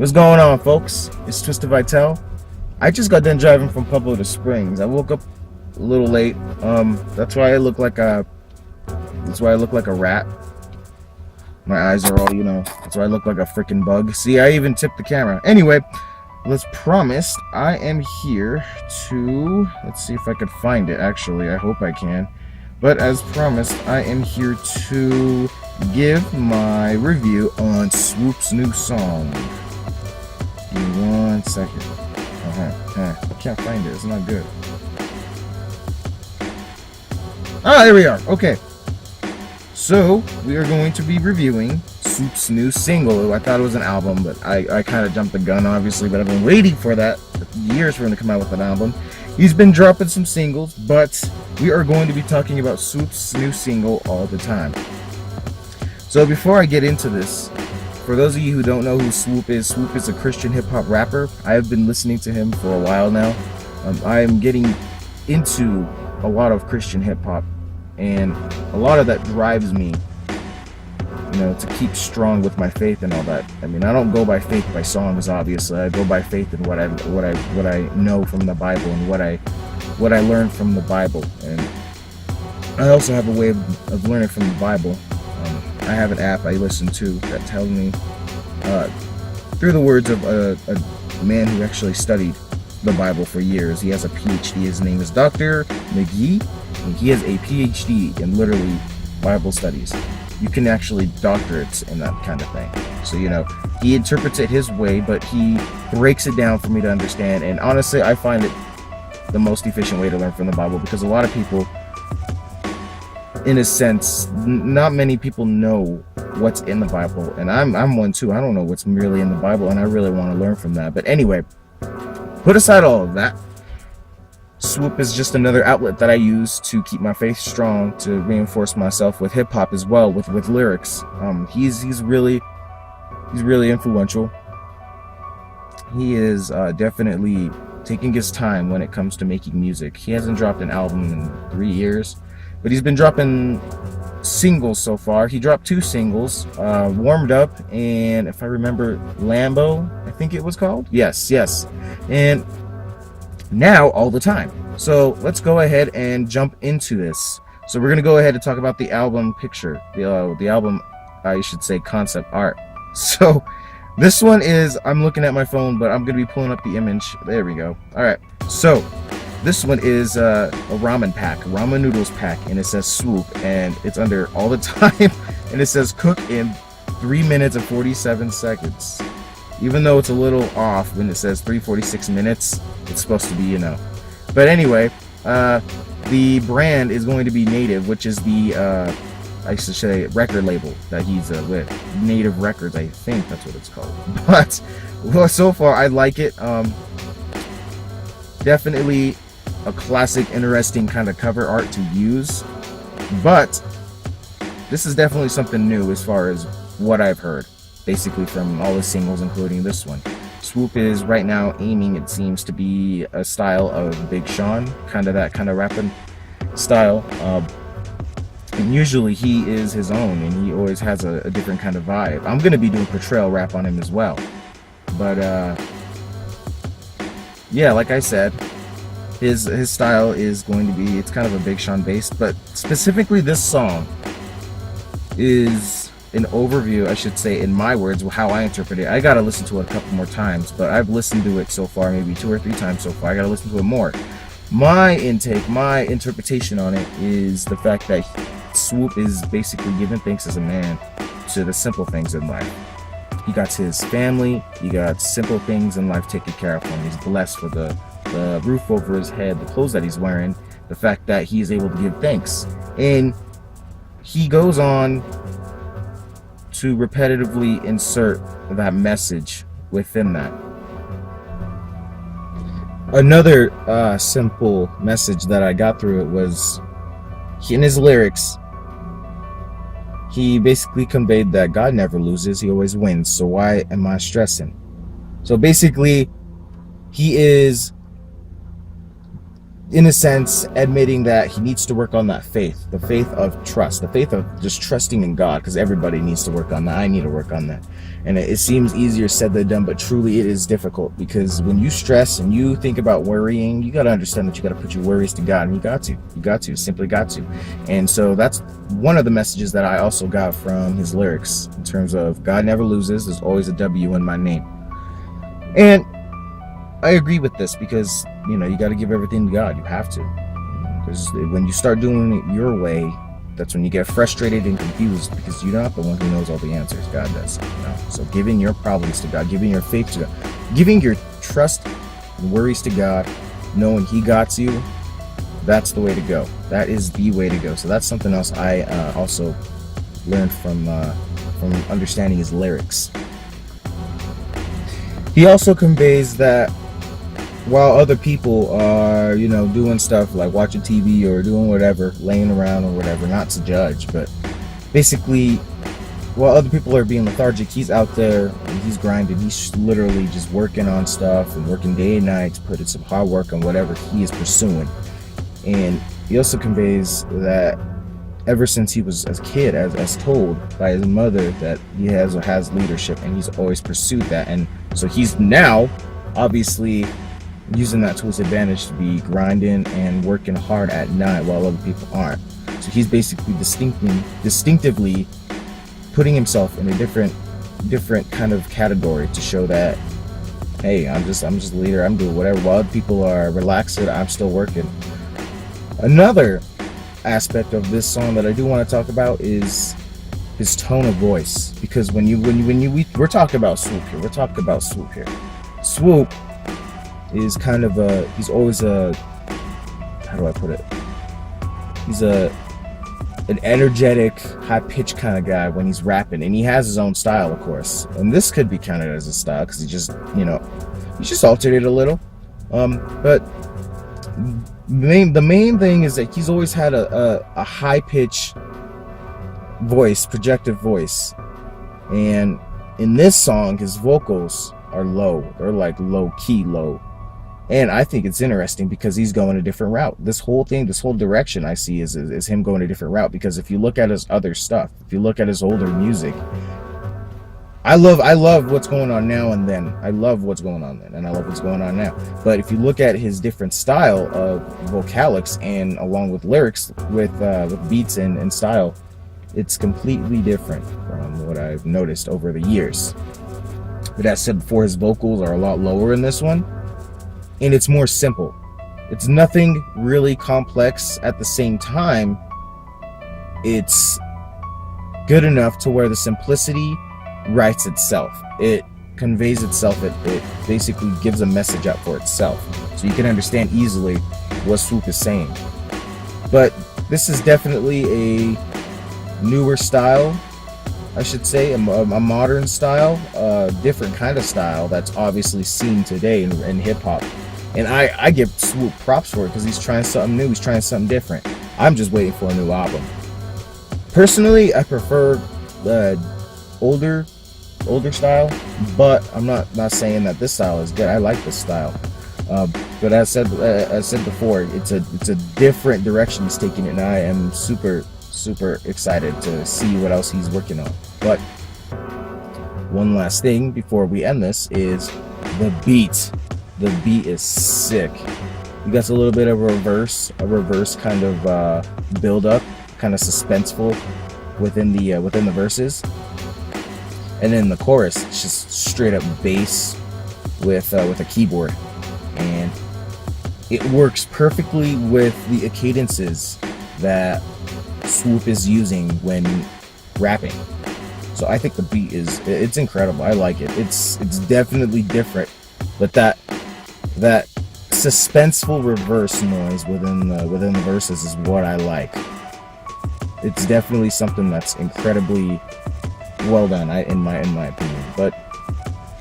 What's going on, folks? It's Twisted Vitel. I just got done driving from Pueblo to Springs. I woke up a little late. That's why I look like a rat. My eyes are all, that's why I look like a freaking bug. See, I even tipped the camera. Anyway, as promised, I am here to, let's see if I could find it, actually. I hope I can. But as promised, I am here to give my review on Swoope's new song. Give me 1 second. I can't find it. It's not good. Ah, there we are. Okay. So, we are going to be reviewing Swoope's new single. I thought it was an album, but I kind of jumped the gun, obviously. But I've been waiting for that years for him to come out with an album. He's been dropping some singles, but we are going to be talking about Swoope's new single all the time. So, before I get into this, for those of you who don't know who Swoope is a Christian hip-hop rapper. I have been listening to him for a while now. I am getting into a lot of Christian hip-hop, and a lot of that drives me, to keep strong with my faith and all that. I mean, I don't go by faith by songs, obviously. I go by faith in what I know from the Bible and what I learned from the Bible. And I also have a way of learning from the Bible. I have an app I listen to that tells me, through the words of a man who actually studied the Bible for years. He has a PhD. His name is Dr. McGee, and he has a PhD in literally Bible studies. You can actually doctorate in that kind of thing. So, he interprets it his way, but he breaks it down for me to understand. And honestly, I find it the most efficient way to learn from the Bible, because a lot of people, in a sense, not many people know what's in the Bible, and I'm one too. I don't know what's really in the Bible, and I really want to learn from that. But anyway, put aside all of that, Swoope is just another outlet that I use to keep my faith strong, to reinforce myself with hip hop as well, with lyrics. He's really influential. He is definitely taking his time when it comes to making music. He hasn't dropped an album in 3 years. But he's been dropping singles so far. He dropped 2 singles, Warmed Up, and if I remember, Lambo, I think it was called. Yes. And now, All the Time. So let's go ahead and jump into this. So we're going to go ahead and talk about the album picture. The album, I should say, concept art. So this one is, I'm looking at my phone, but I'm going to be pulling up the image. There we go. All right. So this one is a ramen noodles pack, and it says Swoope, and it's under All the Time, and it says cook in 3 minutes and 47 seconds. Even though it's a little off when it says 3:46 minutes, it's supposed to be, But anyway, the brand is going to be Native, which is the, I should say, record label that he's with. Native Records, I think that's what it's called. But, well, so far, I like it. Definitely a classic, interesting kind of cover art to use, but this is definitely something new as far as what I've heard, basically from all the singles, including this one. Swoope is right now aiming, it seems, to be a style of Big Sean, that kind of rapping style, and usually he is his own, and he always has a different kind of vibe. I'm going to be doing portrayal rap on him as well, but yeah, like I said, his style is going to be, it's kind of a Big Sean based, but specifically this song is an overview, I should say, in my words, how I interpret it. I gotta listen to it a couple more times, but I've listened to it so far maybe 2 or 3 times so far. I gotta listen to it more. My interpretation on it is the fact that Swoope is basically giving thanks as a man to the simple things in life. He got his family, he got simple things in life taken care of for him. He's blessed with the roof over his head, the clothes that he's wearing, the fact that he is able to give thanks. And he goes on to repetitively insert that message within that. Another simple message that I got through it was, in his lyrics, he basically conveyed that God never loses, he always wins, so why am I stressing? So basically, he is in a sense, admitting that he needs to work on that faith, the faith of trust, the faith of just trusting in God, because everybody needs to work on that. I need to work on that. And it seems easier said than done, but truly it is difficult, because when you stress and you think about worrying, you got to understand that you got to put your worries to God, and you simply got to. And so that's one of the messages that I also got from his lyrics, in terms of God never loses, there's always a W in my name. And I agree with this, because you got to give everything to God. You have to, because when you start doing it your way, that's when you get frustrated and confused, because you're not the one who knows all the answers. God does. So giving your problems to God, giving your faith to God, giving your trust and worries to God, knowing He got you, that's the way to go. That is the way to go. So that's something else I also learned from understanding his lyrics. He also conveys that while other people are, doing stuff like watching TV or doing whatever, laying around or whatever, not to judge, but basically, while other people are being lethargic, he's out there and he's grinding. He's literally just working on stuff and working day and night to put in some hard work on whatever he is pursuing. And he also conveys that ever since he was a kid, as told by his mother, that he has leadership, and he's always pursued that. And so he's now obviously using that to his advantage to be grinding and working hard at night while other people aren't. So he's basically distinctively putting himself in a different kind of category to show that, hey, I'm just a leader, I'm doing whatever. While other people are relaxed, I'm still working. Another aspect of this song that I do want to talk about is his tone of voice, because we're talking about Swoope here. Swoope is kind of he's always how do I put it? He's an energetic, high-pitched kind of guy when he's rapping, and he has his own style, of course. And this could be counted as a style, because he just altered it a little. But the main thing is that he's always had a high-pitched voice, projective voice. And in this song, his vocals are low. They're like low-key low. And I think it's interesting because he's going a different route. This whole direction I see is him going a different route. Because if you look at his other stuff, if you look at his older music, I love what's going on now and then. I love what's going on then, and I love what's going on now. But if you look at his different style of vocalics, and along with lyrics, with beats and style, it's completely different from what I've noticed over the years. But as said before, his vocals are a lot lower in this one. And it's more simple. It's nothing really complex. At the same time, it's good enough to where the simplicity writes itself. It conveys itself. It basically gives a message out for itself. So you can understand easily what Swoope is saying. But this is definitely a newer style, I should say, a modern style, a different kind of style that's obviously seen today in hip-hop. And I give Swoope props for it, because he's trying something new, he's trying something different. I'm just waiting for a new album. Personally, I prefer the older style, but I'm not saying that this style is good. I like this style. But as said before, it's a different direction he's taking it, and I am super excited to see what else he's working on. But one last thing before we end this is the beat. The beat is sick. You got a little bit of a reverse kind of build up, kind of suspenseful within the verses, and then the chorus, it's just straight up bass with a keyboard, and it works perfectly with the cadences that Swoope is using when rapping. So I think the beat it's incredible. I like it. It's definitely different, but that suspenseful reverse noise within the verses is what I like. It's definitely something that's incredibly well done, in my opinion. But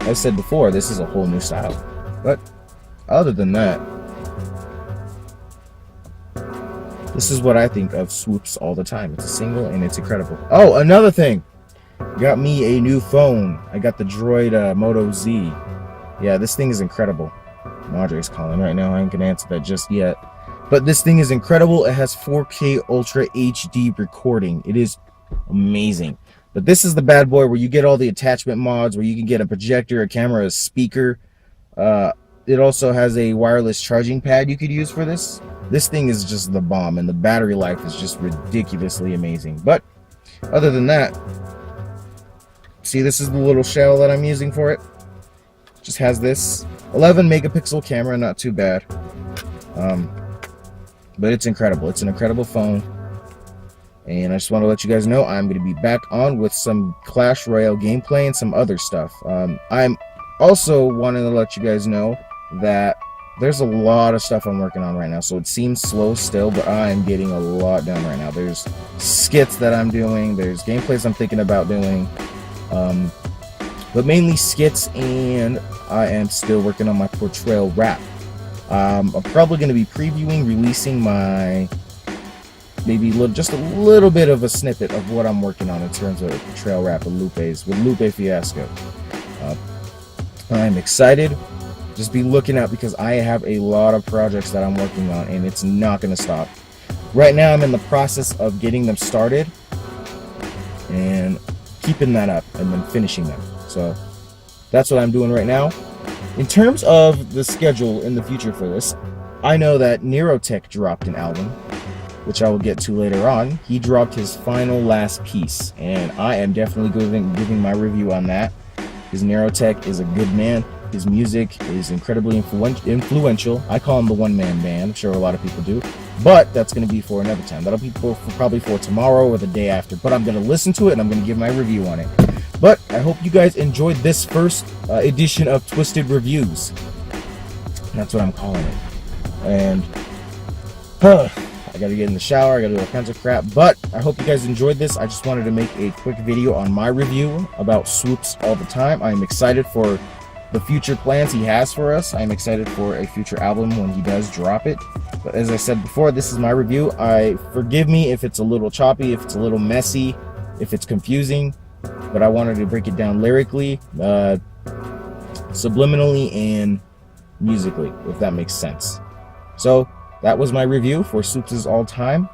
as I said before, this is a whole new style. But other than that, this is what I think of Swoope's All the Time. It's a single and it's incredible. Oh, another thing, got me a new phone. I got the Droid Moto Z. Yeah, this thing is incredible. Madre's calling right now. I ain't gonna answer that just yet. But this thing is incredible. It has 4K Ultra HD recording. It is amazing. But this is the bad boy where you get all the attachment mods, where you can get a projector, a camera, a speaker. It also has a wireless charging pad you could use for this. This thing is just the bomb, and the battery life is just ridiculously amazing. But other than that, see, this is the little shell that I'm using for it. Just has this 11 megapixel camera, not too bad. But it's incredible. It's an incredible phone. And I just want to let you guys know I'm going to be back on with some Clash Royale gameplay and some other stuff. I'm also wanting to let you guys know that there's a lot of stuff I'm working on right now. So it seems slow still, but I am getting a lot done right now. There's skits that I'm doing. There's gameplays I'm thinking about doing. But mainly skits, and I am still working on my portrayal rap. I'm probably going to be previewing, releasing my just a little bit of a snippet of what I'm working on in terms of portrayal rap with Lupe Fiasco. I'm excited. Just be looking out, because I have a lot of projects that I'm working on, and it's not going to stop. Right now I'm in the process of getting them started and keeping that up and then finishing them. So that's what I'm doing right now. In terms of the schedule in the future for this, I know that Neurotech dropped an album, which I will get to later on. He dropped his final last piece, and I am definitely giving my review on that. His Neurotech is a good man. His music is incredibly influential. I call him the one-man band. I'm sure a lot of people do. But that's going to be for another time. That'll be probably for tomorrow or the day after. But I'm going to listen to it, and I'm going to give my review on it. But I hope you guys enjoyed this first edition of Twisted Reviews. That's what I'm calling it. And I gotta get in the shower, I gotta do all kinds of crap, but I hope you guys enjoyed this. I just wanted to make a quick video on my review about Swoope's All the Time. I'm excited for the future plans he has for us. I'm excited for a future album when he does drop it. But as I said before, this is my review. Forgive me if it's a little choppy, if it's a little messy, if it's confusing, but I wanted to break it down lyrically, subliminally, and musically, if that makes sense. So that was my review for Swoope's All Time,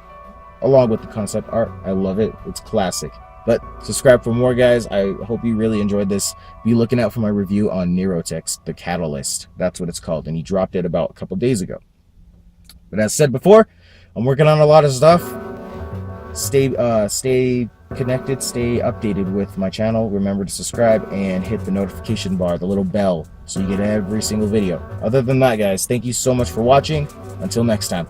along with the concept art. I love it. It's classic. But subscribe for more, guys. I hope you really enjoyed this. Be looking out for my review on Neurotech's The Catalyst. That's what it's called, and he dropped it about a couple days ago. But as said before, I'm working on a lot of stuff. Stay connected, stay updated with my channel. Remember to subscribe and hit the notification bar, the little bell, so you get every single video. Other than that, guys, thank you so much for watching. Until next time.